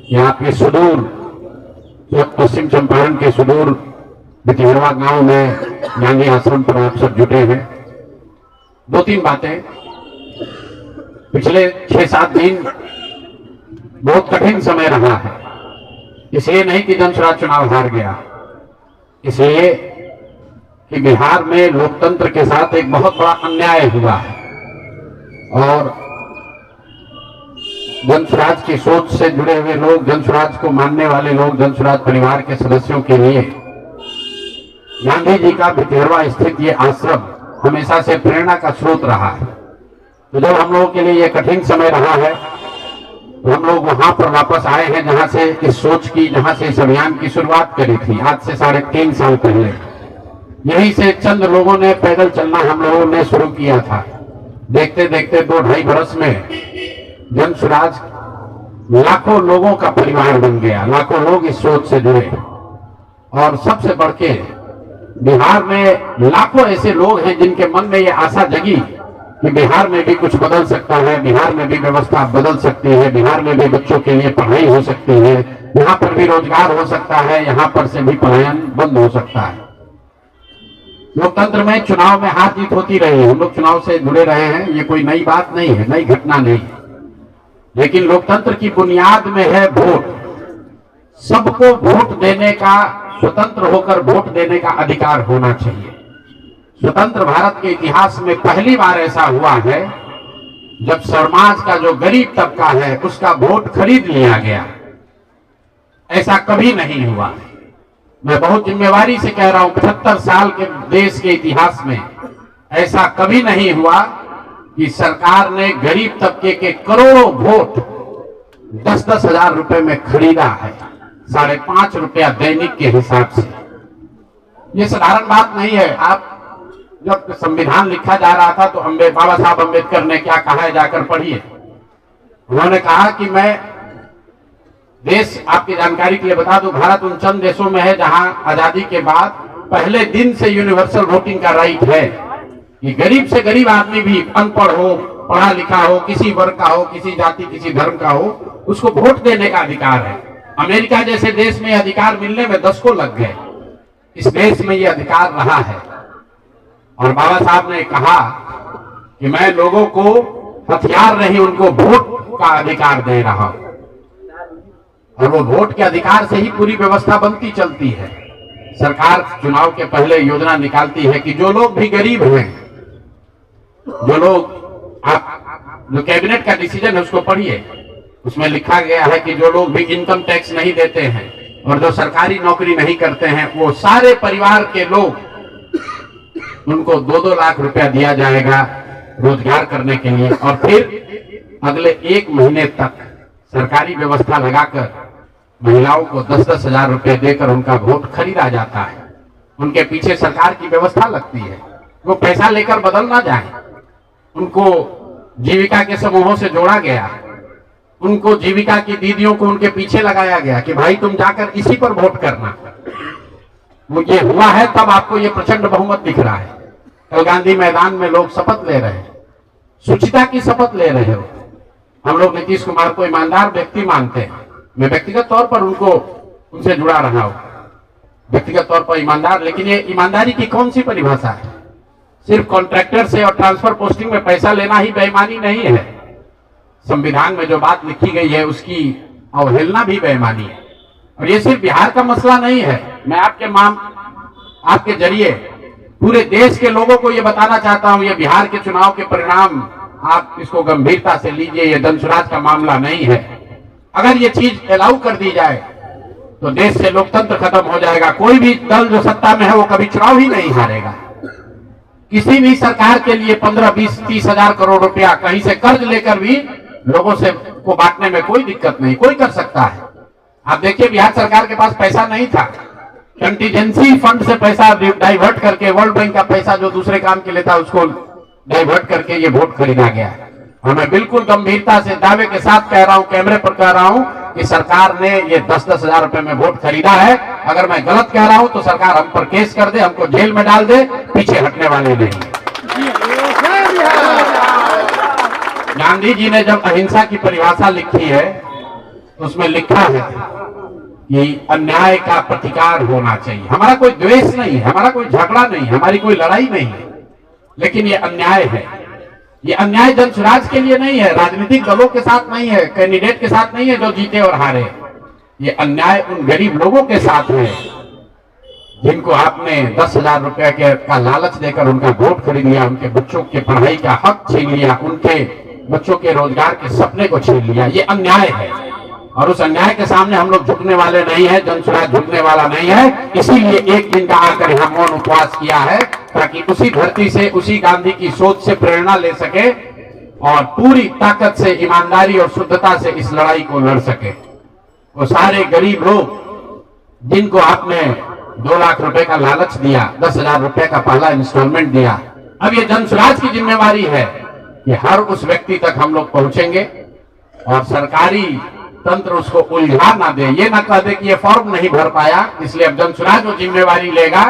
यहाँ के सुदूर पश्चिम चंपारण के सुदूर बितिहरवा गांव में गांधी आश्रम पर आप सब जुटे हैं। दो तीन बातें। पिछले 6-7 दिन बहुत कठिन समय रहा है। इसलिए नहीं कि जनसुराज चुनाव हार गया, इसलिए कि बिहार में लोकतंत्र के साथ एक बहुत बड़ा अन्याय हुआ है और जनसुराज की सोच से जुड़े हुए लोग, जनसुराज को मानने वाले लोग, जनसुराज परिवार के सदस्यों के लिए गांधी जी का बितिहरवा स्थित ये आश्रम हमेशा से प्रेरणा का स्रोत रहा है। तो जब हम लोगों के लिए ये कठिन समय रहा है तो हम लोग वहां पर वापस आए हैं जहां से इस सोच की, जहां से इस अभियान की शुरुआत करी थी आज से 3.5 साल पहले। यहीं से चंद लोगों ने पैदल चलना हम लोगों ने शुरू किया था। देखते देखते 2-2.5 बरस में जनसुराज लाखों लोगों का परिवार बन गया, लाखों लोग इस सोच से जुड़े। और सबसे बढ़ के बिहार में लाखों ऐसे लोग हैं जिनके मन में ये आशा जगी कि बिहार में भी कुछ बदल सकता है, बिहार में भी व्यवस्था बदल सकती है, बिहार में भी बच्चों के लिए पढ़ाई हो सकती है, यहाँ पर भी रोजगार हो सकता है, यहाँ पर से भी पलायन बंद हो सकता है। लोकतंत्र में चुनाव में हार जीत होती रही है, हम लोग चुनाव से जुड़े रहे हैं, ये कोई नई बात नहीं है, नई घटना नहीं। लेकिन लोकतंत्र की बुनियाद में है वोट। सबको वोट देने का, स्वतंत्र होकर वोट देने का अधिकार होना चाहिए। स्वतंत्र भारत के इतिहास में पहली बार ऐसा हुआ है जब समाज का जो गरीब तबका है उसका वोट खरीद लिया गया। ऐसा कभी नहीं हुआ। मैं बहुत जिम्मेवारी से कह रहा हूं, 75 साल के देश के इतिहास में ऐसा कभी नहीं हुआ कि सरकार ने गरीब तबके के करोड़ों वोट 10-10 हजार रुपए में खरीदा है, 5.5 रुपया दैनिक के हिसाब से। ये साधारण बात नहीं है। आप जब संविधान लिखा जा रहा था तो बाबा साहब अम्बेडकर ने क्या कहा है, जाकर पढ़िए। उन्होंने कहा कि मैं देश, आपकी जानकारी के लिए बता दूं, भारत उन चंद देशों में है जहां आजादी के बाद पहले दिन से यूनिवर्सल वोटिंग का राइट है कि गरीब से गरीब आदमी भी, अनपढ़ हो, पढ़ा लिखा हो, किसी वर्ग का हो, किसी जाति, किसी धर्म का हो, उसको वोट देने का अधिकार है। अमेरिका जैसे देश में अधिकार मिलने में 10 को लग गए। इस देश में ये अधिकार रहा है। और बाबा साहब ने कहा कि मैं लोगों को हथियार नहीं, उनको वोट का अधिकार दे रहा हूं। और वो वोट के अधिकार से ही पूरी व्यवस्था बनती चलती है। सरकार चुनाव के पहले योजना निकालती है कि जो लोग भी गरीब हैं, जो लोग, आप जो कैबिनेट का डिसीजन है उसको पढ़िए, उसमें लिखा गया है कि जो लोग भी इनकम टैक्स नहीं देते हैं और जो सरकारी नौकरी नहीं करते हैं, वो सारे परिवार के लोग, उनको 2-2 लाख रुपया दिया जाएगा रोजगार करने के लिए। और फिर अगले 1 महीने तक सरकारी व्यवस्था लगाकर महिलाओं को 10-10 हजार रुपए देकर उनका वोट खरीदा जाता है। उनके पीछे सरकार की व्यवस्था लगती है, वो पैसा लेकर बदल ना जाए। उनको जीविका के समूहों से जोड़ा गया, उनको जीविका की दीदियों को उनके पीछे लगाया गया कि भाई तुम जाकर इसी पर वोट करना। वो ये हुआ है, तब आपको ये प्रचंड बहुमत दिख रहा है। कल गांधी मैदान में लोग शपथ ले रहे हैं, शुचिता की शपथ ले रहे हो। हम लोग नीतीश कुमार को ईमानदार व्यक्ति मानते हैं। मैं व्यक्तिगत तौर पर उनसे जुड़ा रहा हूं, व्यक्तिगत तौर पर ईमानदार। लेकिन ये ईमानदारी की कौन सी परिभाषा है? सिर्फ कॉन्ट्रैक्टर से और ट्रांसफर पोस्टिंग में पैसा लेना ही बेईमानी नहीं है। संविधान में जो बात लिखी गई है उसकी अवहेलना भी बेईमानी है। और ये सिर्फ बिहार का मसला नहीं है। मैं आपके जरिए पूरे देश के लोगों को ये बताना चाहता हूं, ये बिहार के चुनाव के परिणाम, आप इसको गंभीरता से लीजिए। ये जनसुराज का मामला नहीं है। अगर ये चीज अलाउ कर दी जाए तो देश से लोकतंत्र खत्म हो जाएगा। कोई भी दल जो सत्ता में है वो कभी चुनाव ही नहीं हारेगा। किसी भी सरकार के लिए 15, 20, 30 हजार करोड़ रुपया कहीं से कर्ज लेकर भी लोगों से को बांटने में कोई दिक्कत नहीं, कोई कर सकता है। आप देखिए, बिहार सरकार के पास पैसा नहीं था, कंटीजेंसी फंड से पैसा डाइवर्ट करके, वर्ल्ड बैंक का पैसा जो दूसरे काम के लिए था उसको डाइवर्ट करके ये वोट खरीदा गया है। और मैं बिल्कुल गंभीरता से दावे के साथ कह रहा हूं, कैमरे पर कह रहा हूं कि सरकार ने ये 10-10 हजार रुपए में वोट खरीदा है। अगर मैं गलत कह रहा हूं तो सरकार हम पर केस कर दे, हमको जेल में डाल दे, पीछे हटने वाले नहीं। गांधी जी ने जब अहिंसा की परिभाषा लिखी है तो उसमें लिखा है कि अन्याय का प्रतिकार होना चाहिए। हमारा कोई द्वेष नहीं है, हमारा कोई झगड़ा नहीं है, हमारी कोई लड़ाई नहीं है, लेकिन ये अन्याय है। ये अन्याय जनसुराज के लिए नहीं है, राजनीतिक दलों के साथ नहीं है, कैंडिडेट के साथ नहीं है जो जीते और हारे। ये अन्याय उन गरीब लोगों के साथ है जिनको आपने 10,000 रुपए का लालच देकर उनका वोट खरीद लिया, उनके बच्चों के पढ़ाई का हक छीन लिया, उनके बच्चों के रोजगार के सपने को छीन लिया। ये अन्याय है और उस अन्याय के सामने हम लोग झुकने वाले नहीं है, जनसुराज झुकने वाला नहीं है। इसीलिए एक दिन का आकर यहाँ मौन उपवास किया है ताकि उसी धरती से, उसी गांधी की सोच से प्रेरणा ले सके और पूरी ताकत से, ईमानदारी और शुद्धता से इस लड़ाई को लड़ सके। वो सारे गरीब लोग जिनको आपने 2 लाख रुपए का लालच दिया, 10,000 रुपए का पहला इंस्टॉलमेंट दिया, अब ये जनसुराज की जिम्मेवारी है कि हर उस व्यक्ति तक हम लोग पहुंचेंगे और सरकारी तंत्र उसको उलझा ना दे, ये ना कह दे कि ये फॉर्म नहीं भर पाया, इसलिए अब जनसुराज वो जिम्मेवारी लेगा।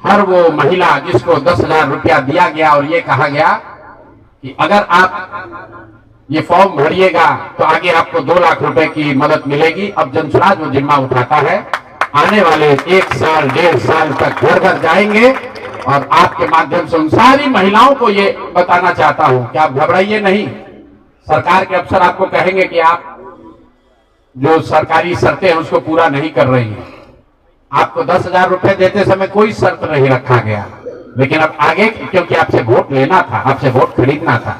हर वो महिला जिसको 10,000 रुपया दिया गया और ये कहा गया कि अगर आप ये फॉर्म भरिएगा तो आगे आपको 2 लाख रुपए की मदद मिलेगी, अब जनसुराज वो जिम्मा उठाता है। आने वाले 1 साल 1.5 साल तक घर घर जाएंगे और आपके माध्यम से उन सारी महिलाओं को ये बताना चाहता हूं कि आप घबराइए नहीं। सरकार के अफसर आपको कहेंगे कि आप जो सरकारी शर्तें हैं उसको पूरा नहीं कर रही हैं। आपको 10,000 रुपए देते समय कोई शर्त नहीं रखा गया, लेकिन अब आगे क्योंकि आपसे वोट लेना था, आपसे वोट खरीदना था,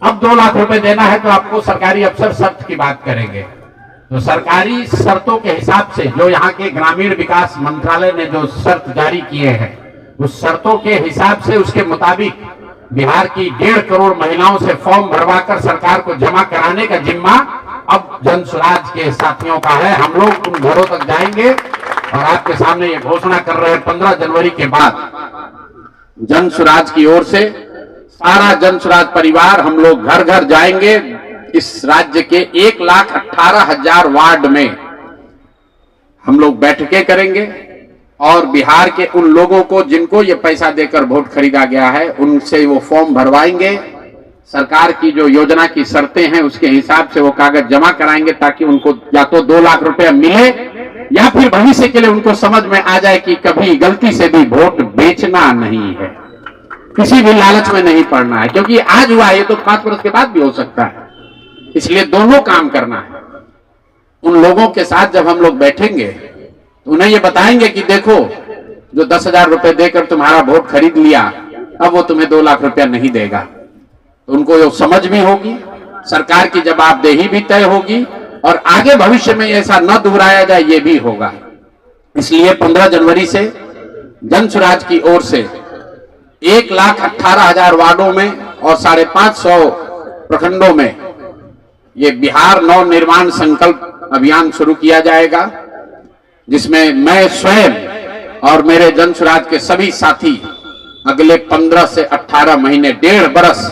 अब 2 लाख रुपए देना है तो आपको सरकारी अफसर शर्त की बात करेंगे। तो सरकारी शर्तों के हिसाब से जो यहाँ के ग्रामीण विकास मंत्रालय ने जो शर्त जारी किए हैं, उस शर्तों के हिसाब से, उसके मुताबिक बिहार की 1.5 करोड़ महिलाओं से फॉर्म भरवाकर सरकार को जमा कराने का जिम्मा अब जनसुराज के साथियों का है। हम लोग उन घरों तक जाएंगे और आपके सामने ये घोषणा कर रहे हैं 15 जनवरी के बाद जनसुराज की ओर से सारा जनसुराज परिवार हम लोग घर घर जाएंगे। इस राज्य के 1,18,000 वार्ड में हम लोग बैठकें करेंगे और बिहार के उन लोगों को जिनको ये पैसा देकर वोट खरीदा गया है उनसे वो फॉर्म भरवाएंगे। सरकार की जो योजना की शर्तें हैं उसके हिसाब से वो कागज जमा कराएंगे ताकि उनको या तो 2 लाख रुपया मिले या फिर भविष्य के लिए उनको समझ में आ जाए कि कभी गलती से भी वोट बेचना नहीं है, किसी भी लालच में नहीं पड़ना है, क्योंकि आज हुआ है तो 5 वर्ष के बाद भी हो सकता है। इसलिए दोनों काम करना है। उन लोगों के साथ जब हम लोग बैठेंगे तो उन्हें ये बताएंगे कि देखो जो 10,000 रुपए देकर तुम्हारा वोट खरीद लिया अब वो तुम्हें 2 लाख रुपया नहीं देगा। तो उनको ये समझ भी होगी, सरकार की जवाबदेही भी तय होगी और आगे भविष्य में ऐसा न दोहराया जाए ये भी होगा। इसलिए 15 जनवरी से जनसुराज की ओर से 1,18,000 वार्डों में और 550 प्रखंडों में ये बिहार नव निर्माण संकल्प अभियान शुरू किया जाएगा, जिसमें मैं स्वयं और मेरे जनसुराज के सभी साथी अगले 15 से 18 महीने 1.5 बरस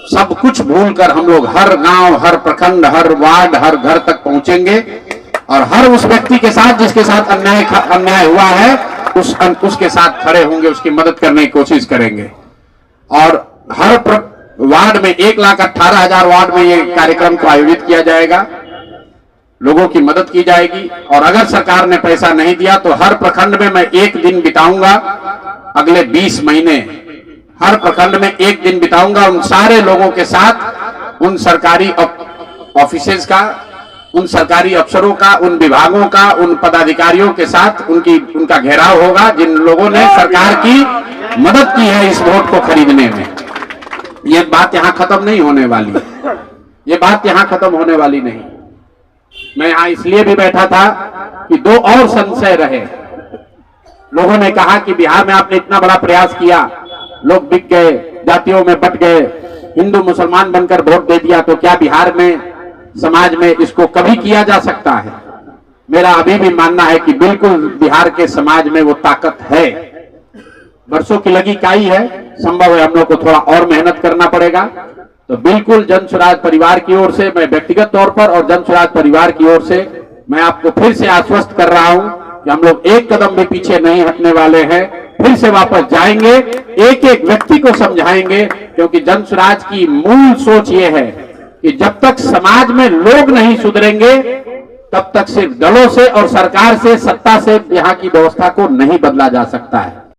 सब कुछ भूलकर हम लोग हर गांव, हर प्रखंड, हर वार्ड, हर घर तक पहुंचेंगे और हर उस व्यक्ति के साथ जिसके साथ अन्याय हुआ है उसके साथ खड़े होंगे, उसकी मदद करने की कोशिश करेंगे। और हर वार्ड में 1,18,000 वार्ड में ये कार्यक्रम को आयोजित किया जाएगा, लोगों की मदद की जाएगी। और अगर सरकार ने पैसा नहीं दिया तो हर प्रखंड में मैं 1 दिन बिताऊंगा, अगले 20 महीने हर प्रखंड में 1 दिन बिताऊंगा उन सारे लोगों के साथ, उन सरकारी ऑफिसेज का, उन सरकारी अफसरों का, उन विभागों का, उन पदाधिकारियों के साथ उनका घेराव होगा जिन लोगों ने सरकार की मदद की है इस वोट को खरीदने में। ये बात यहां खत्म नहीं होने वाली, ये बात यहां खत्म होने वाली नहीं। मैं यहां इसलिए भी बैठा था कि 2 और संशय रहे। लोगों ने कहा कि बिहार में आपने इतना बड़ा प्रयास किया, लोग बिक गए, जातियों में बट गए, हिंदू मुसलमान बनकर वोट दे दिया, तो क्या बिहार में समाज में इसको कभी किया जा सकता है? मेरा अभी भी मानना है कि बिल्कुल बिहार के समाज में वो ताकत है। वर्षों की लगी काई है, संभव है हम लोग को थोड़ा और मेहनत करना पड़ेगा। तो बिल्कुल जनसुराज परिवार की ओर से मैं व्यक्तिगत तौर पर और जनसुराज परिवार की ओर से मैं आपको फिर से आश्वस्त कर रहा हूं कि हम लोग 1 कदम भी पीछे नहीं हटने वाले हैं, फिर से वापस जाएंगे, एक एक व्यक्ति को समझाएंगे, क्योंकि जनसुराज की मूल सोच ये है कि जब तक समाज में लोग नहीं सुधरेंगे तब तक सिर्फ दलों से और सरकार से, सत्ता से यहां की व्यवस्था को नहीं बदला जा सकता है।